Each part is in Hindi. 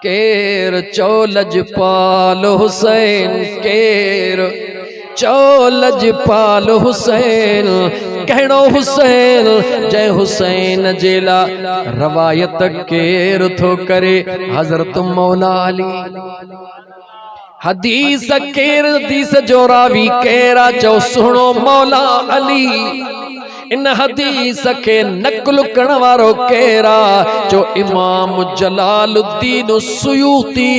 केर चौलज पाल हुसैन केर चौलज पाल हुसैन कहणो हुसैन जय हुसैन जेला रवायत केर थो करे हजरत मौला अली हदीस केर हदीस जो रावी केरा चो सुनो मौला अली इन हदीस के नकल करण वारो केरा जो इमाम जलालुद्दीन सुयूती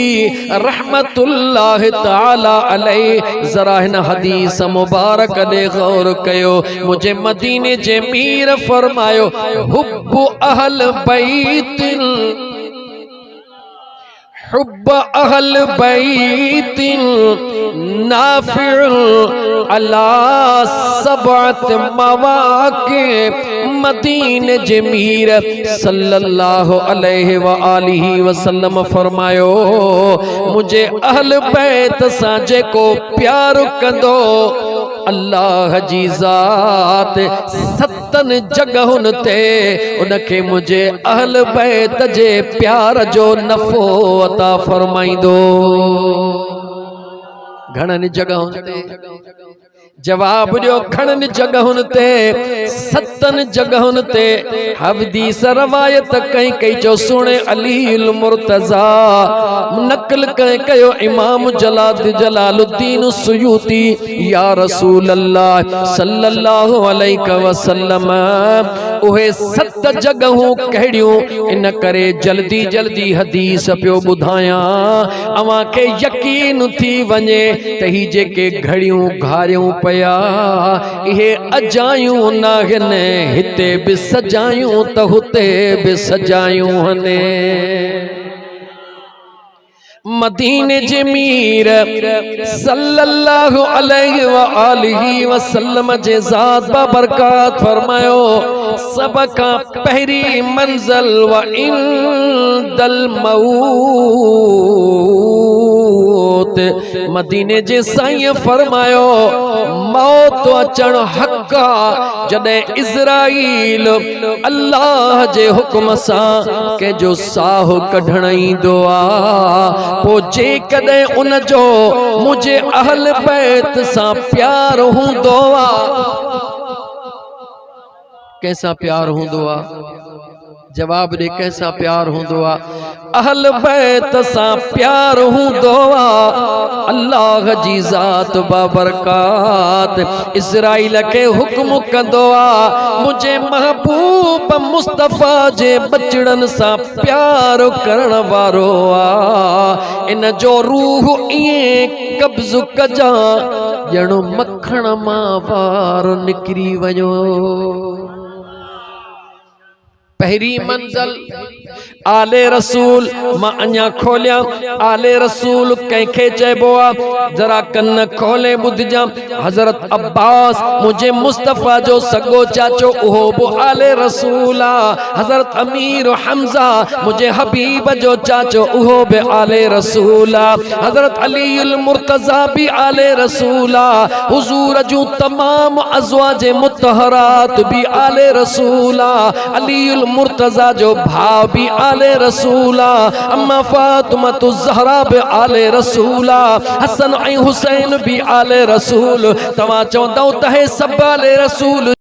रहमतुल्लाह ताला अलैह। जरा इन हदीस मुबारक दे गौर कयो। मुझे मदीने जे मीर फरमायो हुब्बु अहल बैतिल हुब्ब अहल बैतिन नाफिउल अला सबअत मवाक़ि मदीने जे मीर सल्लल्लाहु अलैहि व आलिहि वसल्लम फरमायो मुझे अहल बैत सां जेको प्यार कंदो अल्लाह जी ज़ात सतन जगहुन ते उनके मुझे अहल बैत जे प्यार जो नफ़ो अता फरमाइंदो। घणनि जगहुन ते जवाब दियो घणनि जगहुन ते सतन जगहुन ते हदीस रवायत कई कई जो सुने अलीउल मुर्तज़ा नकल कई कयो इमाम जलालुद्दीन सुयूती या रसूल अल्लाह सल्लल्लाहु अलैहि वसल्लम उहे सत जगहूं कहिड़ियूं इन करे जल्दी जल्दी हदीस पियो ॿुधायां अवां खे यकीन थी वञे त ही जेके घड़ियूं घारियूं पया इहे अजायूं नागने हिते भी सजायूं त हुते भी सजायूं हने। मदीने जे मीर सल्लल्लाहु अलैहि व आलिहि वसल्लम जे ज़ात बाबरकात फरमायो सब का पहरी मंजिल व इंदल मौत मदीने जे साईं फरमायो मौत अचण हक़ा जॾहिं इज़राइल अल्लाह जे हुक्म सां के जो साह कढण ईंदो आ पो जे कदे उन जो मुझे अहल बैत सां प्यार हूंदो आ कैसा प्यार हूंदो आ जवाब दे कैसा प्यार हूंदो आ अहल बैत सां प्यार हूंदो आ अल्लाह जी ज़ात बाबरकात इज़राइल के हुक्म कंदो आ मुझे महबूब मुस्तफ़ा जे बचड़न सां प्यार करण वारो आ इन जो रूह इए कब्ज़ कजा ॼण मखण मां वार निकरी वञो। पहरी मंजिल आले रसूल मां अञा खोलिया आले रसूल कंहिंखे चइबो आ जरा कन खोले ॿुधजा हज़रत अब्बास मुझे मुस्तफ़ा जो सगो चाचो उहो बि आले रसूल आ हज़रत अमीर हमज़ा मुझे हबीब जो चाचो उहो बि आले रसूल आ हज़रत अलीउल मुर्तज़ा भी आले रसूल आ हुजूर जूं तमाम अज़वाज मुतहरात भी आले रसूल आ अलीउल मुर्तज़ा जो भाव भी आले रसूला अम्मा फातिमा तो ज़हरा भी आले रसूला हसन ऐं हुसैन भी आले रसूल तवां चवंदव त हे सभु आले रसूल।